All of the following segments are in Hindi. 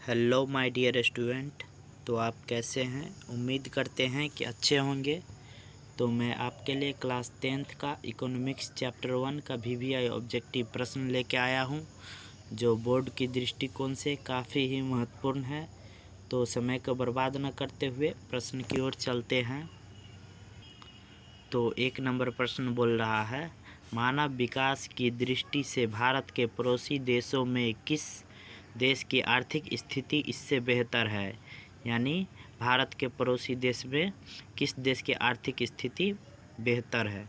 Hello my dear student. तो आप कैसे हैं? उम्मीद करते हैं कि अच्छे होंगे। तो मैं आपके लिए क्लास 10th का इकोनॉमिक्स चैप्टर 1 का वीवीआई ऑब्जेक्टिव प्रश्न लेके आया हूं, जो बोर्ड की दृष्टिकोण से काफ़ी ही महत्वपूर्ण है। तो समय को बर्बाद न करते हुए प्रश्न की ओर चलते हैं। तो 1 नंबर प्रश्न बोल रहा है, मानव विकास की दृष्टि से भारत के पड़ोसी देशों में किस देश की आर्थिक स्थिति इससे बेहतर है? यानी भारत के पड़ोसी देश में किस देश की आर्थिक स्थिति बेहतर है?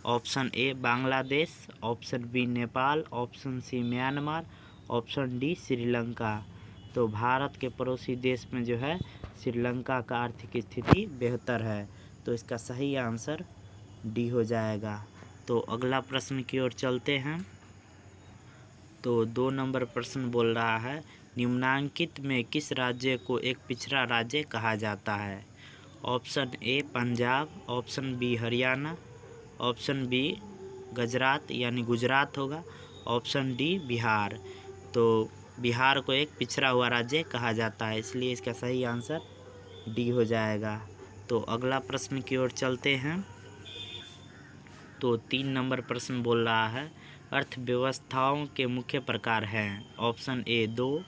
Option A Bangladesh, option B Nepal, option C Myanmar, option D Sri Lanka. तो भारत के पड़ोसी देश में जो है श्रीलंका का आर्थिक स्थिति बेहतर है। तो इसका सही आंसर डी हो जाएगा। तो अगला प्रश्न की ओर चलते हैं। तो 2 नंबर प्रश्न बोल रहा है, निम्नांकित में किस राज्य को एक पिछड़ा राज्य कहा जाता है? Option A Punjab, option B Haryana, option B Gujarat यानी गुजरात होगा, ऑप्शन डी बिहार। तो बिहार को एक पिछड़ा हुआ राज्य कहा जाता है, इसलिए इसका सही आंसर डी हो जाएगा। तो अगला प्रश्न की ओर चलते हैं। तो 3 नंबर प्रश्न बोल रहा है, अर्थव्यवस्थाओं के मुख्य प्रकार हैं। Option A 2,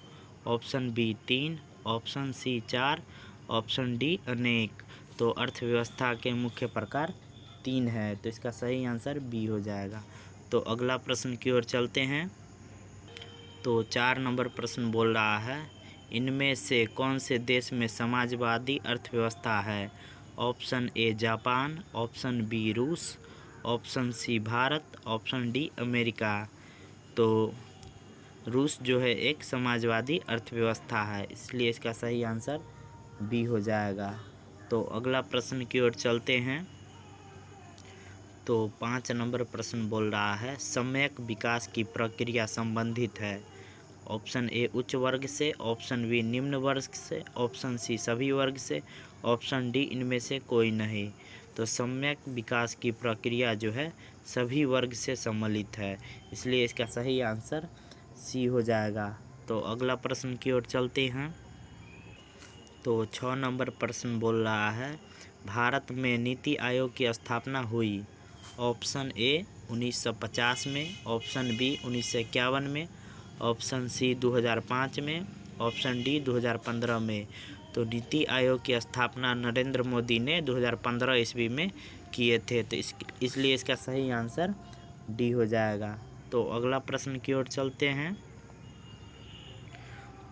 option B 3, option C 4, option D अनेक। तो अर्थव्यवस्था के मुख्य प्रकार 3 है, तो इसका सही आंसर बी हो जाएगा। तो अगला प्रश्न की ओर चलते हैं। तो 4 नंबर प्रश्न बोल रहा है, इनमें से कौन से देश में समाजवादी अर्थव्यवस्था है? Option A Japan, option B रूस, option C Bharat, option D America. तो रूस जो है एक समाजवादी अर्थव्यवस्था है, इसलिए इसका सही आंसर बी हो जाएगा। तो अगला प्रश्न की ओर चलते हैं। तो 5 नंबर प्रश्न बोल रहा है, सम्यक विकास की प्रक्रिया संबंधित है। ऑप्शन ए उच्च वर्ग से, ऑप्शन बी निम्न वर्ग से, ऑप्शन सी सभी वर्ग से, ऑप्शन डी इनमें से कोई नहीं। तो सम्यक विकास की प्रक्रिया जो है सभी वर्ग से सम्मिलित है, इसलिए इसका सही आंसर सी हो जाएगा। तो अगला प्रश्न की ओर चलते हैं। तो 6 नंबर प्रश्न बोल रहा है, भारत में नीति आयोग की स्थापना हुई। ऑप्शन ए 1950 में, ऑप्शन बी 1951 में, ऑप्शन सी 2005 में, ऑप्शन डी 2015 में। तो नीति आयोग की स्थापना नरेंद्र मोदी ने 2015 ईस्वी में किए थे, तो इसलिए इसका सही आंसर डी हो जाएगा। तो अगला प्रश्न की ओर चलते हैं।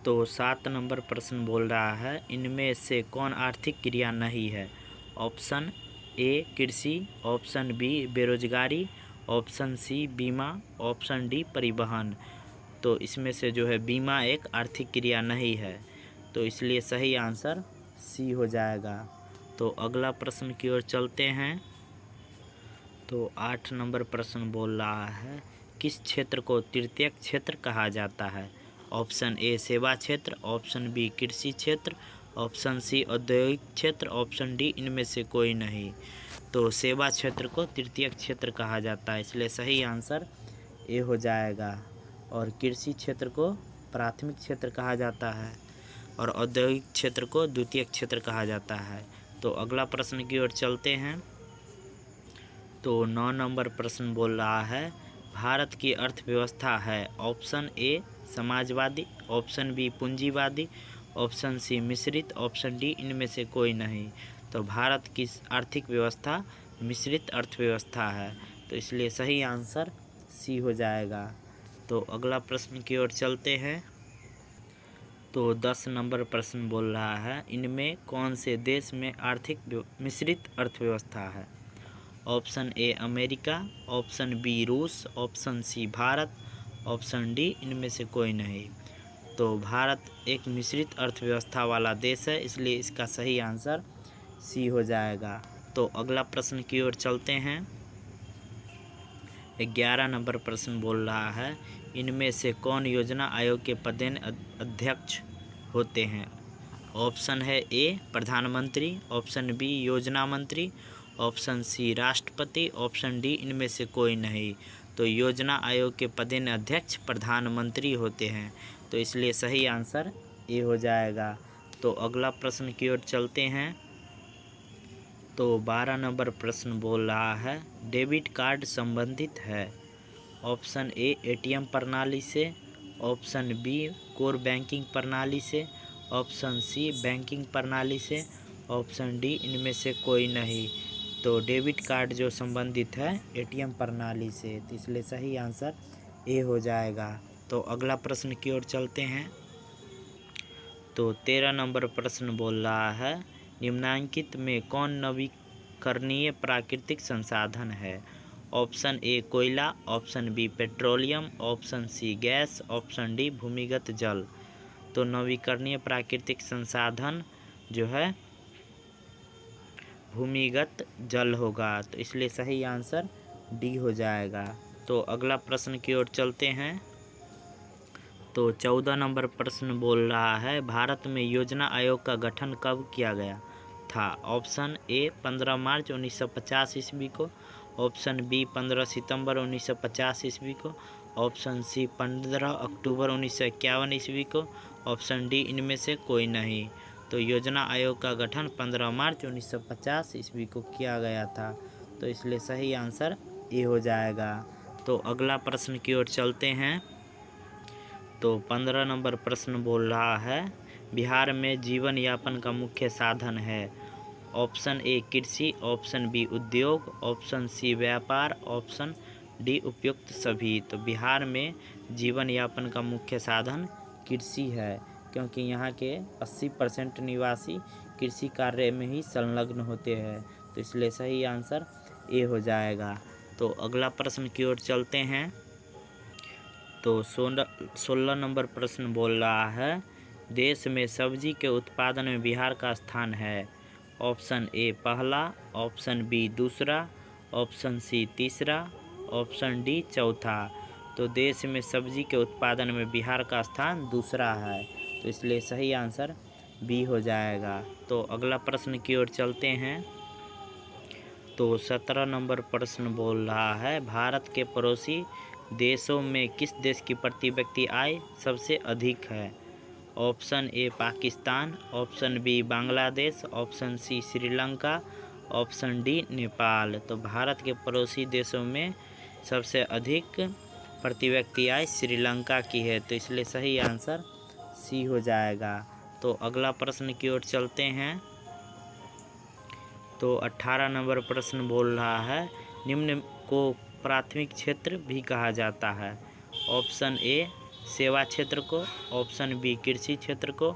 तो 7 नंबर प्रश्न बोल रहा है, इनमें से कौन आर्थिक क्रिया नहीं है? ऑप्शन ए कृषि, ऑप्शन बी बेरोजगारी, ऑप्शन सी बीमा, ऑप्शन डी परिवहन। तो इसमें से जो है बीमा एक आर्थिक क्रिया नहीं है, तो इसलिए सही आंसर सी हो जाएगा। तो अगला प्रश्न की ओर चलते हैं। तो 8 नंबर प्रश्न बोल रहा है, किस क्षेत्र को तृतीयक क्षेत्र कहा जाता है? ऑप्शन ए सेवा क्षेत्र, ऑप्शन बी कृषि क्षेत्र, ऑप्शन सी औद्योगिक क्षेत्र, ऑप्शन डी इनमें से कोई नहीं। तो सेवा क्षेत्र को तृतीयक क्षेत्र कहा जाता है, इसलिए सही आंसर ए हो जाएगा। और कृषि क्षेत्र को प्राथमिक क्षेत्र कहा जाता है और औद्योगिक क्षेत्र को द्वितीयक क्षेत्र कहा जाता है। तो अगला प्रश्न की ओर चलते हैं। तो 9 नंबर प्रश्न बोल रहा है, भारत की अर्थव्यवस्था है। ऑप्शन ए समाजवादी, ऑप्शन बी पूंजीवादी, ऑप्शन सी मिश्रित, ऑप्शन डी इनमें से कोई नहीं। तो भारत की आर्थिक व्यवस्था मिश्रित अर्थव्यवस्था है, तो इसलिए सही आंसर सी हो जाएगा। तो अगला प्रश्न की ओर चलते हैं। तो 10 नंबर प्रश्न बोल रहा है, इनमें कौन से देश में आर्थिक मिश्रित अर्थव्यवस्था है? Option A America, option B रूस, option C Bharat, option D इनमें से कोई नहीं। तो भारत एक मिश्रित अर्थव्यवस्था वाला देश है, इसलिए इसका सही आंसर सी हो जाएगा। तो अगला प्रश्न की ओर चलते हैं। 11 नंबर प्रश्न बोल रहा है, इनमें से कौन योजना आयोग के पदेन अध्यक्ष होते हैं? ऑप्शन है ए प्रधानमंत्री, ऑप्शन बी योजना मंत्री, ऑप्शन सी राष्ट्रपति, ऑप्शन डी इनमें से कोई नहीं। तो योजना आयोग के पदेन अध्यक्ष प्रधानमंत्री होते हैं, तो इसलिए सही आंसर ए हो जाएगा। तो अगला प्रश्न की ओर चलते हैं। तो 12 नंबर प्रश्न बोल रहा है डेबिट कार्ड संबंधित है। ऑप्शन ए एटीएम प्रणाली से, ऑप्शन बी कोर बैंकिंग प्रणाली से, ऑप्शन सी बैंकिंग प्रणाली से, ऑप्शन डी इनमें से कोई नहीं। तो डेबिट कार्ड जो संबंधित है एटीएम प्रणाली से, तो इसलिए सही आंसर ए हो जाएगा। तो अगला प्रश्न की ओर चलते हैं। तो 13 नंबर प्रश्न बोल रहा है निम्नलिखित में कौन नवीकरणीय प्राकृतिक संसाधन है। ऑप्शन ए कोयला, option B petroleum, option C gas, option D भूमिगत जल। तो नवीकरणीय प्राकृतिक संसाधन जो है भूमिगत जल होगा, तो इसलिए सही आंसर डी हो जाएगा। तो अगला प्रश्न की ओर चलते हैं। तो 14 नंबर प्रश्न बोल रहा है भारत में योजना आयोग का गठन कब किया गया था। ऑप्शन ए 15 मार्च 1950 ईस्वी को, ऑप्शन बी 15 सितंबर 1950 ईस्वी को, ऑप्शन सी 15 अक्टूबर 1951 ईस्वी को, ऑप्शन डी इनमें से कोई नहीं। तो योजना आयोग का गठन 15 मार्च 1950 ईस्वी को किया गया था, तो इसलिए सही आंसर ए हो जाएगा। तो अगला प्रश्न की ओर चलते हैं। तो 15 नंबर प्रश्न बोल रहा है बिहार में जीवन यापन का मुख्य साधन है। ऑप्शन ए कृषि, ऑप्शन बी उद्योग, ऑप्शन सी व्यापार, ऑप्शन डी उपयुक्त सभी। तो बिहार में जीवन यापन का मुख्य साधन कृषि है, क्योंकि यहाँ के 80% निवासी कृषि कार्य में ही संलग्न होते हैं, तो इसलिए सही आंसर ए हो जाएगा। तो अगला प्रश्न की ओर चलते हैं। तो 16 नंबर प्रश्न बोल रहा है देश में सब्जी के उत्पादन में बिहार का स्थान है। ऑप्शन ए पहला, ऑप्शन बी दूसरा, ऑप्शन सी तीसरा, ऑप्शन डी चौथा। तो देश में सब्जी के उत्पादन में बिहार का स्थान दूसरा है, तो इसलिए सही आंसर बी हो जाएगा। तो अगला प्रश्न की ओर चलते हैं। तो 17 नंबर प्रश्न बोल रहा है भारत के पड़ोसी देशों में किस देश की प्रति व्यक्ति आय सबसे अधिक है। Option A Pakistan, option B Bangladesh, option C Sri Lanka, option D Nepal. तो भारत के पड़ोसी देशों में सबसे अधिक प्रति व्यक्ति आय श्रीलंका की है, तो इसलिए सही आंसर सी हो जाएगा। तो अगला प्रश्न की ओर चलते हैं। तो 18 नंबर प्रश्न बोल रहा है निम्न को प्राथमिक क्षेत्र भी कहा जाता है। ऑप्शन ए सेवा क्षेत्र को, ऑप्शन बी कृषि क्षेत्र को,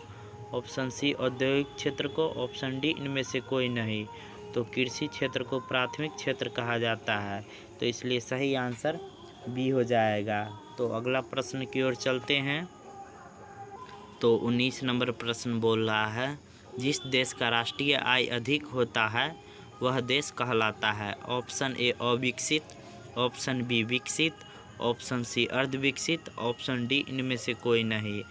ऑप्शन सी औद्योगिक क्षेत्र को, ऑप्शन डी इनमें से कोई नहीं। तो कृषि क्षेत्र को प्राथमिक क्षेत्र कहा जाता है, तो इसलिए सही आंसर बी हो जाएगा। तो अगला प्रश्न की ओर चलते हैं। तो 19 नंबर प्रश्न बोल रहा है जिस देश का राष्ट्रीय आय अधिक होता है वह देश कहलाता है। ऑप्शन ए अविकसित, ऑप्शन बी विकसित, ऑप्शन सी अर्धविकसित, ऑप्शन डी इनमें से कोई नहीं।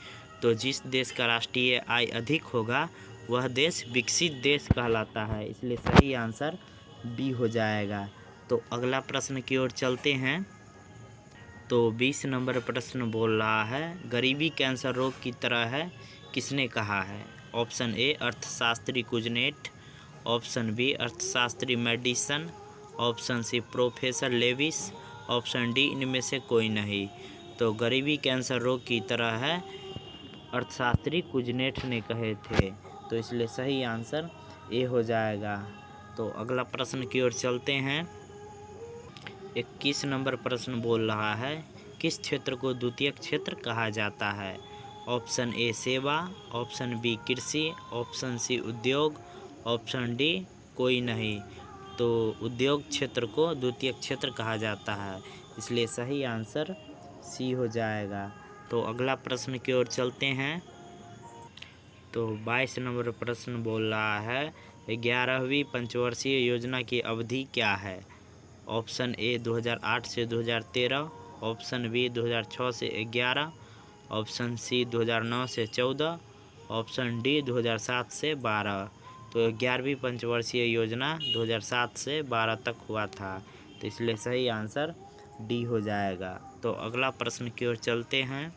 तो जिस देश का राष्ट्रीय आय अधिक होगा वह देश विकसित देश कहलाता है, इसलिए सही आंसर बी हो जाएगा। तो अगला प्रश्न की ओर चलते हैं। तो 20 नंबर प्रश्न बोल रहा है गरीबी कैंसर रोग की तरह है किसने कहा है। ऑप्शन ए अर्थशास्त्री कुजनेट, ऑप्शन बी अर्थशास्त्री Maddison, option C professor Lewis, option D इनमें से कोई नहीं। तो गरीबी कैंसर रोग की तरह है अर्थशास्त्री कुजनेट ने कहे थे, तो इसलिए सही आंसर ए हो जाएगा। तो अगला प्रश्न की ओर चलते हैं। 21 नंबर प्रश्न बोल रहा है किस क्षेत्र को द्वितीयक क्षेत्र कहा जाता है। ऑप्शन ए सेवा, ऑप्शन बी कृषि, ऑप्शन सी उद्योग, ऑप्शन डी कोई नहीं। तो उद्योग क्षेत्र को द्वितीयक क्षेत्र कहा जाता है, इसलिए सही आंसर सी हो जाएगा। तो अगला प्रश्न की ओर चलते हैं। तो 22 नंबर प्रश्न बोल रहा है 11वीं पंचवर्षीय योजना की अवधि क्या है। ऑप्शन ए 2008 से 2013, ऑप्शन बी 2006 से 11, ऑप्शन सी 2009 से 14, ऑप्शन डी 2007 से 12। तो 11वीं पंचवर्षीय योजना 2007 से 12 तक हुआ था, तो इसलिए सही आंसर डी हो जाएगा। तो अगला प्रश्न की ओर चलते हैं।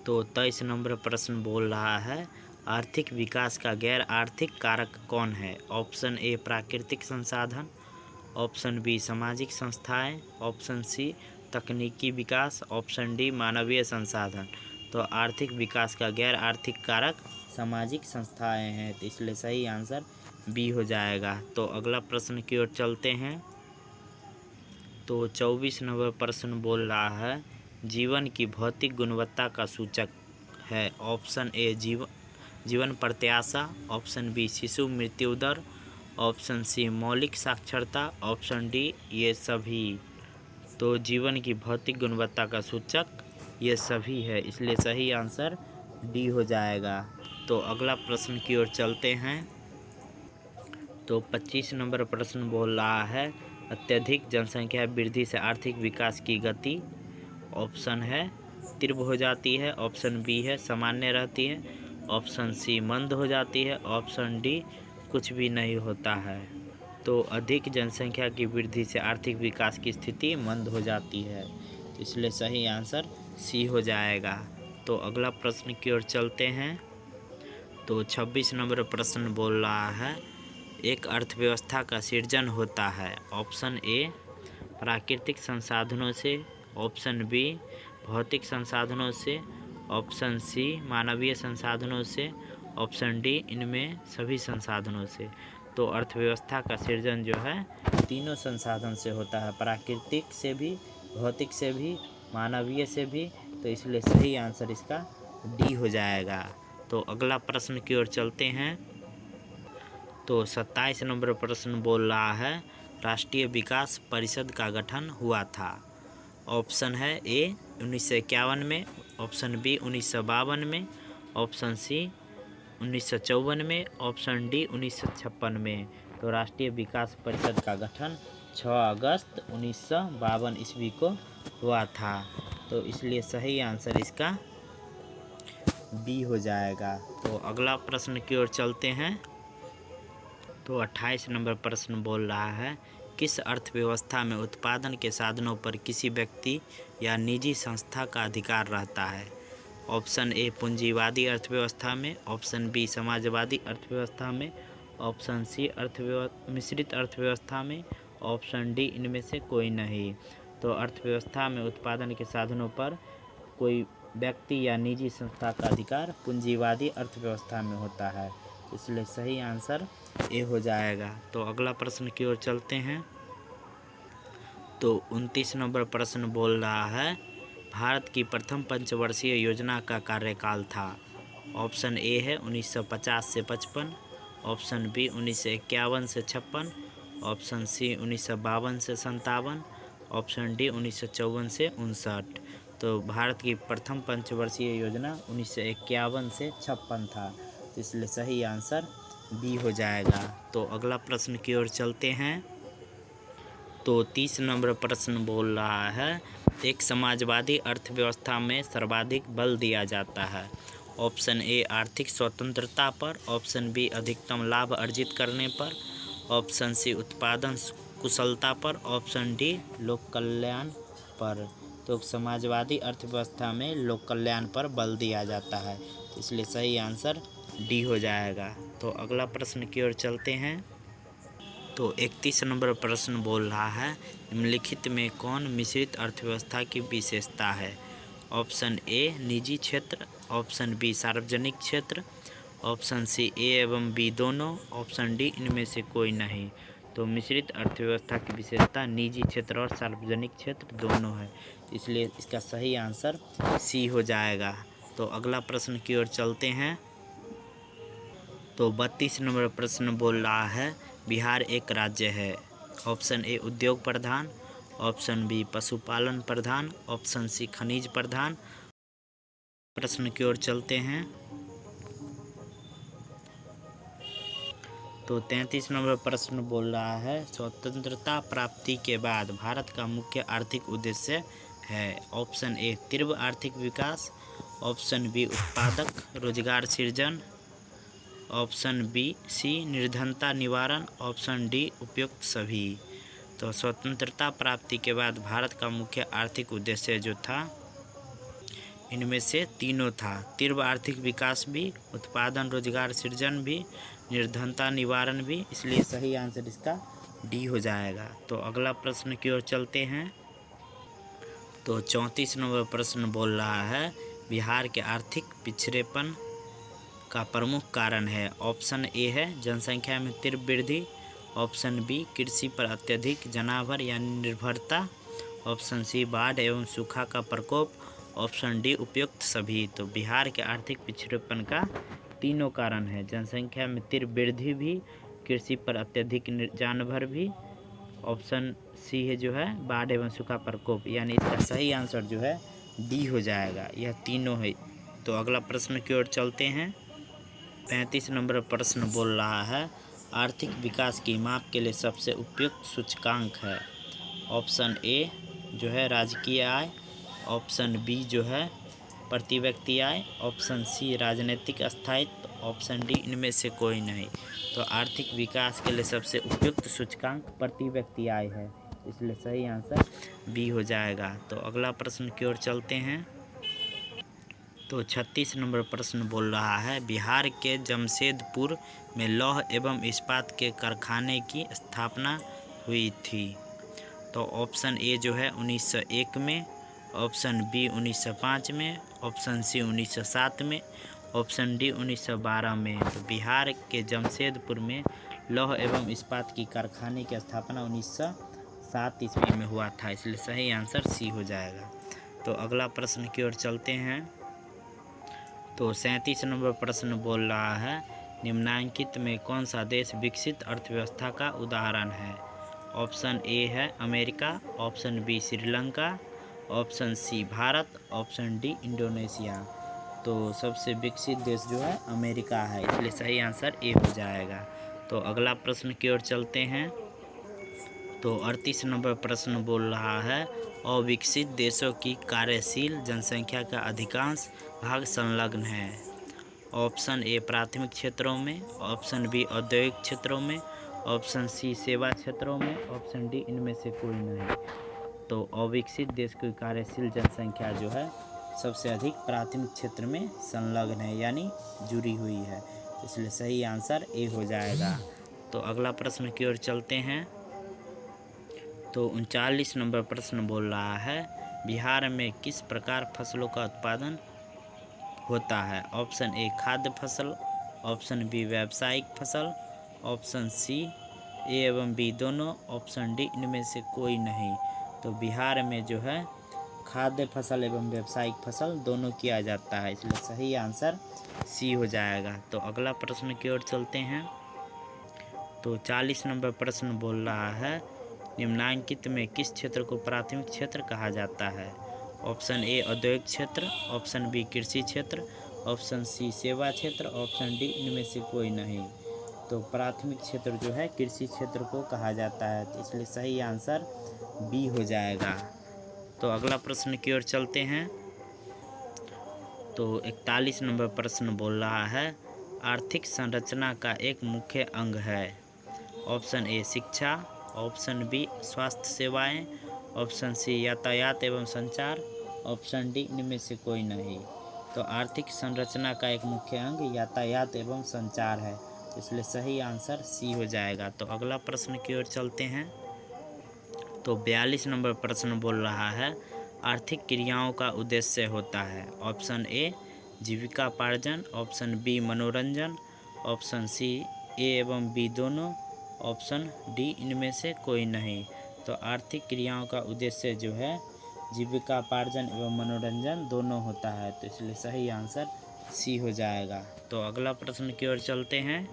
तो 23 नंबर प्रश्न बोल रहा है आर्थिक विकास का गैर आर्थिक कारक कौन है। ऑप्शन ए प्राकृतिक संसाधन, ऑप्शन बी सामाजिक संस्थाएं, ऑप्शन सी तकनीकी विकास, ऑप्शन डी मानवीय संसाधन। तो आर्थिक विकास का गैर आर्थिक कारक सामाजिक संस्थाएं हैं, तो इसलिए सही आंसर बी हो जाएगा। तो अगला प्रश्न की ओर चलते हैं। तो 24 नंबर प्रश्न बोल रहा है जीवन की भौतिक गुणवत्ता का सूचक है। ऑप्शन ए जीवन प्रत्याशा, ऑप्शन बी शिशु मृत्यु दर, ऑप्शन सी मौलिक साक्षरता, ऑप्शन डी ये सभी। तो जीवन की भौतिक गुणवत्ता का सूचक ये सभी है, इसलिए सही आंसर डी हो जाएगा। तो अगला प्रश्न की ओर चलते हैं। तो 25 नंबर प्रश्न बोल रहा है अत्यधिक जनसंख्या वृद्धि से आर्थिक विकास की गति। ऑप्शन है तीव्र हो जाती है, ऑप्शन बी है सामान्य रहती है, ऑप्शन सी मंद हो जाती है, ऑप्शन डी कुछ भी नहीं होता है। तो अधिक जनसंख्या की वृद्धि से आर्थिक विकास की स्थिति मंद हो जाती है, तो इसलिए सही आंसर सी हो जाएगा। तो अगला प्रश्न की ओर चलते हैं। तो 26 नंबर प्रश्न बोल रहा है एक अर्थव्यवस्था का सृजन होता है। ऑप्शन ए प्राकृतिक संसाधनों से, ऑप्शन बी भौतिक संसाधनों से, ऑप्शन सी मानवीय संसाधनों से, ऑप्शन डी इनमें सभी संसाधनों से। तो अर्थव्यवस्था का सृजन जो है तीनों संसाधन से होता है, प्राकृतिक से भी, भौतिक से भी, मानवीय से भी, तो इसलिए सही आंसर इसका डी हो जाएगा। तो अगला प्रश्न की ओर चलते हैं। तो 27 नंबर प्रश्न बोल रहा है राष्ट्रीय विकास परिषद का गठन हुआ था। ऑप्शन है ए 1951 में, ऑप्शन बी 1952 में, ऑप्शन सी 1954 में, ऑप्शन डी 1956 में। तो राष्ट्रीय विकास परिषद का गठन 6 अगस्त 1952 ईस्वी को हुआ था, तो इसलिए सही आंसर इसका बी हो जाएगा। तो अगला प्रश्न की ओर चलते हैं। तो 28 नंबर प्रश्न बोल रहा है किस अर्थव्यवस्था में उत्पादन के साधनों पर किसी व्यक्ति या निजी संस्था का अधिकार रहता है। ऑप्शन ए पूंजीवादी अर्थव्यवस्था में, ऑप्शन बी समाजवादी अर्थव्यवस्था में, ऑप्शन सी मिश्रित अर्थव्यवस्था में, ऑप्शन डी इनमें से कोई नहीं। तो अर्थव्यवस्था में उत्पादन के साधनों पर कोई व्यक्ति या निजी संस्था का अधिकार पूंजीवादी अर्थव्यवस्था में होता है, इसलिए सही आंसर ए हो जाएगा। तो अगला प्रश्न की ओर चलते हैं। तो 29 नंबर प्रश्न बोल रहा है भारत की प्रथम पंचवर्षीय योजना का कार्यकाल था। ऑप्शन ए है 1950 से 55, ऑप्शन बी 1951 से 56, ऑप्शन सी 1952 से 57, ऑप्शन डी 1954 से 59। तो भारत की प्रथम पंचवर्षीय योजना 1951 से 56 था, तो इसलिए सही आंसर बी हो जाएगा। तो अगला प्रश्न की ओर चलते हैं। तो 30 नंबर प्रश्न बोल रहा है एक समाजवादी अर्थव्यवस्था में सर्वाधिक बल दिया जाता है। ऑप्शन ए आर्थिक स्वतंत्रता पर, ऑप्शन बी अधिकतम लाभ अर्जित करने पर, ऑप्शन सी उत्पादन कुशलता पर, ऑप्शन डी लोक कल्याण पर। तो समाजवादी अर्थव्यवस्था में लोक कल्याण पर बल दिया जाता है, तो इसलिए सही आंसर डी हो जाएगा। तो अगला प्रश्न की ओर चलते हैं। तो 31 नंबर प्रश्न बोल रहा है निम्नलिखित में कौन मिश्रित अर्थव्यवस्था की विशेषता है। ऑप्शन ए निजी क्षेत्र, ऑप्शन बी सार्वजनिक क्षेत्र, ऑप्शन सी ए एवं बी दोनों, ऑप्शन डी इनमें से कोई नहीं। तो मिश्रित अर्थव्यवस्था की विशेषता निजी क्षेत्र और सार्वजनिक क्षेत्र दोनों है, इसलिए इसका सही आंसर सी हो जाएगा। तो अगला प्रश्न की ओर चलते हैं। तो 32 नंबर प्रश्न बोल रहा है बिहार एक राज्य है। ऑप्शन ए उद्योग प्रधान, ऑप्शन बी पशुपालन प्रधान, ऑप्शन सी खनिज प्रधान। प्रश्न की ओर चलते हैं। तो 33 नंबर प्रश्न बोल रहा है स्वतंत्रता प्राप्ति के बाद भारत का मुख्य आर्थिक उद्देश्य है। ऑप्शन ए तीव्र आर्थिक विकास, ऑप्शन बी उत्पादक रोजगार सृजन, ऑप्शन बी सी निर्धनता निवारण, ऑप्शन डी उपयुक्त सभी। तो स्वतंत्रता प्राप्ति के बाद भारत का मुख्य आर्थिक उद्देश्य जो था इनमें से तीनों था। तीव्र आर्थिक विकास भी, उत्पादन रोजगार सृजन भी, निर्धनता निवारण भी, इसलिए सही आंसर इसका डी हो जाएगा। तो अगला प्रश्न की ओर चलते हैं। तो 34 नंबर प्रश्न बोल रहा है बिहार के आर्थिक पिछड़ेपन का प्रमुख कारण है। ऑप्शन ए है जनसंख्या में तीव्र वृद्धि, ऑप्शन बी कृषि पर अत्यधिक जनावर यानी निर्भरता, ऑप्शन सी बाढ़ एवं सूखा का प्रकोप, ऑप्शन डी उपयुक्त सभी। तो बिहार के आर्थिक पिछड़ेपन का तीनों कारण है, जनसंख्या में तीव्र वृद्धि भी, कृषि पर अत्यधिक जानवर भी, ऑप्शन सी है जो है बाढ़ एवं सूखा प्रकोप, यानी इसका सही आंसर जो है डी हो जाएगा, यह तीनों है। तो अगला प्रश्न की ओर चलते हैं। 35 नंबर प्रश्न बोल रहा है आर्थिक विकास की माप के लिए सबसे उपयुक्त सूचकांक है। ऑप्शन ए जो है राजकीय आय, ऑप्शन बी जो है प्रति व्यक्ति आय, ऑप्शन सी राजनीतिक स्थायित्व, ऑप्शन डी इनमें से कोई नहीं। तो आर्थिक विकास के लिए सबसे उपयुक्त सूचकांक प्रति व्यक्ति आय है, इसलिए सही आंसर बी हो जाएगा। तो अगला प्रश्न की ओर चलते हैं। तो 36 नंबर प्रश्न बोल रहा है बिहार के जमशेदपुर में लौह एवं इस्पात के कारखाने की स्थापना हुई थी। तो ऑप्शन ए जो है 1901 में, ऑप्शन बी 1905 में, ऑप्शन सी 1907 में, ऑप्शन डी 1912 में। तो बिहार के जमशेदपुर में लौह एवं इस्पात की कारखाने की स्थापना 1907 ईस्वी में हुआ था, इसलिए सही आंसर सी हो जाएगा। तो अगला प्रश्न की ओर चलते हैं। तो 37 नंबर प्रश्न बोल रहा है निम्नांकित में कौन सा देश विकसित अर्थव्यवस्था का उदाहरण है। ऑप्शन ए है America, option B Sri Lanka, option C Bharat, option D Indonesia. तो सबसे विकसित देश जो है अमेरिका है, इसलिए सही आंसर ए हो जाएगा। तो अगला प्रश्न की ओर चलते हैं। तो 38 नंबर प्रश्न बोल रहा है अविकसित देशों की कार्यशील जनसंख्या का अधिकांश भाग संलग्न है। ऑप्शन ए प्राथमिक क्षेत्रों में, ऑप्शन बी औद्योगिक क्षेत्रों में, ऑप्शन सी सेवा क्षेत्रों में, ऑप्शन डी इनमें से कोई नहीं। तो अविकसित देश की कार्यशील जनसंख्या जो है सबसे अधिक प्राथमिक क्षेत्र में संलग्न है, यानी जुड़ी हुई है, इसलिए सही आंसर ए हो जाएगा। तो अगला प्रश्न की ओर चलते हैं। तो 39 नंबर प्रश्न बोल रहा है बिहार में किस प्रकार फसलों का उत्पादन होता है। ऑप्शन ए खाद्य फसल, ऑप्शन बी व्यावसायिक फसल, ऑप्शन सी ए एवं बी दोनों, ऑप्शन डी इनमें से कोई नहीं। तो बिहार में जो है खाद्य फसल एवं व्यावसायिक फसल दोनों किया जाता है, इसलिए सही आंसर सी हो जाएगा। तो अगला प्रश्न की ओर चलते हैं। तो 40 नंबर प्रश्न बोल रहा है निम्नांकित में किस क्षेत्र को प्राथमिक क्षेत्र कहा जाता है। ऑप्शन ए औद्योगिक क्षेत्र, ऑप्शन बी कृषि क्षेत्र, ऑप्शन सी सेवा क्षेत्र, ऑप्शन डी इनमें से कोई नहीं। तो प्राथमिक क्षेत्र जो है कृषि क्षेत्र को कहा जाता है, तो इसलिए सही आंसर बी हो जाएगा। तो अगला प्रश्न की ओर चलते हैं। तो 41 नंबर प्रश्न बोल रहा है आर्थिक संरचना का एक मुख्य अंग है। ऑप्शन ए शिक्षा, ऑप्शन बी स्वास्थ्य सेवाएं, ऑप्शन सी यातायात एवं संचार, ऑप्शन डी इनमें से कोई नहीं। तो आर्थिक संरचना का एक मुख्य अंग यातायात एवं संचार है, इसलिए सही आंसर सी हो जाएगा। तो अगला प्रश्न की ओर चलते हैं। तो 42 नंबर प्रश्न बोल रहा है आर्थिक क्रियाओं का उद्देश्य होता है। ऑप्शन ए जीविकापार्जन, ऑप्शन बी मनोरंजन, ऑप्शन सी ए एवं बी दोनों, ऑप्शन डी इनमें से कोई नहीं। तो आर्थिक क्रियाओं का उद्देश्य जो है जीविकापार्जन एवं मनोरंजन दोनों होता है, तो इसलिए सही आंसर सी हो जाएगा। तो अगला प्रश्न की ओर चलते हैं।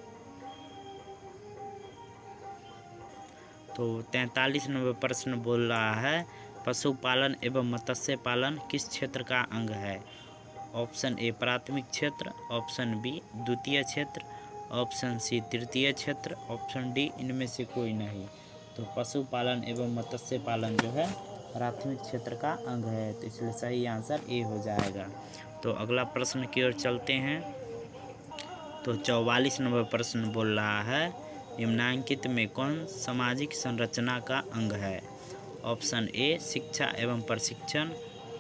तो 43 नंबर प्रश्न बोल रहा है पशुपालन एवं मत्स्य पालन किस क्षेत्र का अंग है। ऑप्शन ए प्राथमिक क्षेत्र, ऑप्शन बी द्वितीय क्षेत्र, ऑप्शन सी तृतीय क्षेत्र, ऑप्शन डी इनमें से कोई नहीं। तो पशुपालन एवं मत्स्य पालन जो है प्राथमिक क्षेत्र का अंग है, तो इसलिए सही आंसर ए हो जाएगा। तो अगला प्रश्न की ओर चलते हैं। तो 44 नंबर प्रश्न बोल रहा है निम्नांकित में कौन सामाजिक संरचना का अंग है। ऑप्शन ए शिक्षा एवं प्रशिक्षण,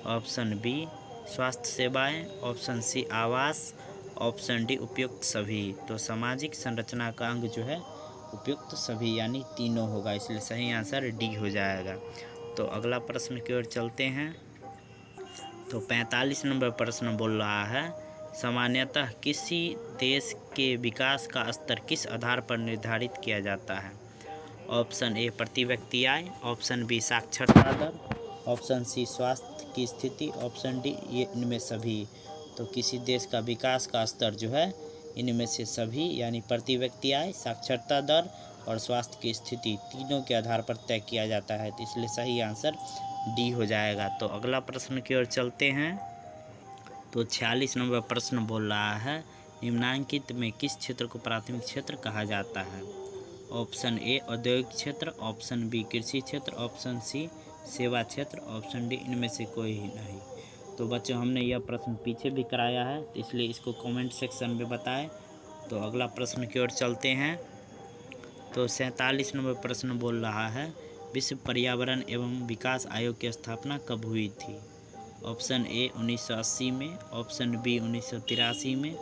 ऑप्शन बी स्वास्थ्य सेवाएं, ऑप्शन सी आवास, ऑप्शन डी उपयुक्त सभी। तो सामाजिक संरचना का अंग जो है उपयुक्त सभी यानी तीनों होगा, इसलिए सही आंसर डी हो जाएगा। तो अगला प्रश्न की ओर चलते हैं। तो 45 नंबर प्रश्न बोल रहा है, सामान्यतः किसी देश के विकास का स्तर किस आधार पर निर्धारित किया जाता है? ऑप्शन ए प्रति व्यक्ति आय, ऑप्शन बी साक्षरता दर, ऑप्शन सी स्वास्थ्य की स्थिति, ऑप्शन डी ये इनमें सभी। तो किसी देश का विकास का स्तर जो है इनमें से सभी यानी प्रति व्यक्ति आय, साक्षरता दर और स्वास्थ्य की स्थिति तीनों के आधार पर तय किया जाता है, तो इसलिए सही आंसर डी हो जाएगा। तो अगला प्रश्न की ओर चलते हैं। तो 46 नंबर प्रश्न बोल रहा है, निम्नांकित में किस क्षेत्र को प्राथमिक क्षेत्र कहा जाता है? ऑप्शन ए औद्योगिक क्षेत्र, ऑप्शन बी कृषि क्षेत्र, ऑप्शन सी सेवा क्षेत्र, ऑप्शन डी इनमें से कोई ही नहीं। तो बच्चों हमने यह प्रश्न पीछे भी कराया है, तो इसलिए इसको कमेंट सेक्शन में बताएं। तो अगला प्रश्न की ओर चलते हैं। तो 47 नंबर प्रश्न बोल रहा है, विश्व पर्यावरण एवं विकास आयोग की स्थापना कब हुई थी? ऑप्शन ए 1980 में, ऑप्शन बी 1983 में,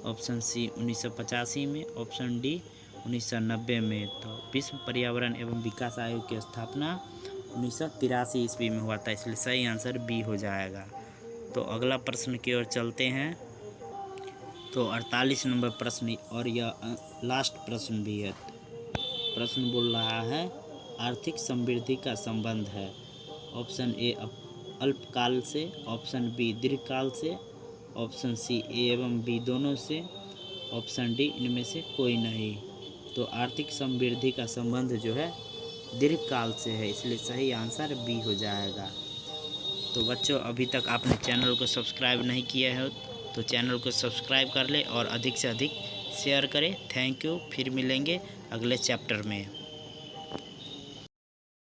ऑप्शन सी 1985 में, ऑप्शन डी 1990 में। तो विश्व पर्यावरण एवं विकास आयोग की स्थापना 1983 ईस्वी में हुआ था, इसलिए सही आंसर बी हो जाएगा। तो अगला प्रश्न की ओर चलते हैं। तो 48 नंबर प्रश्न और यह लास्ट प्रश्न भी है। प्रश्न बोल रहा है, आर्थिक समृद्धि का संबंध है। ऑप्शन ए अल्पकाल से, ऑप्शन बी दीर्घकाल से, ऑप्शन सी ए एवं बी दोनों से, ऑप्शन डी इनमें से कोई नहीं। तो आर्थिक समृद्धि का संबंध जो है दीर्घकाल से है, इसलिए सही आंसर बी हो जाएगा। तो बच्चों अभी तक आपने चैनल को सब्सक्राइब नहीं किया है तो चैनल को सब्सक्राइब कर ले और अधिक से अधिक शेयर करें। थैंक यू, फिर मिलेंगे अगले चैप्टर में।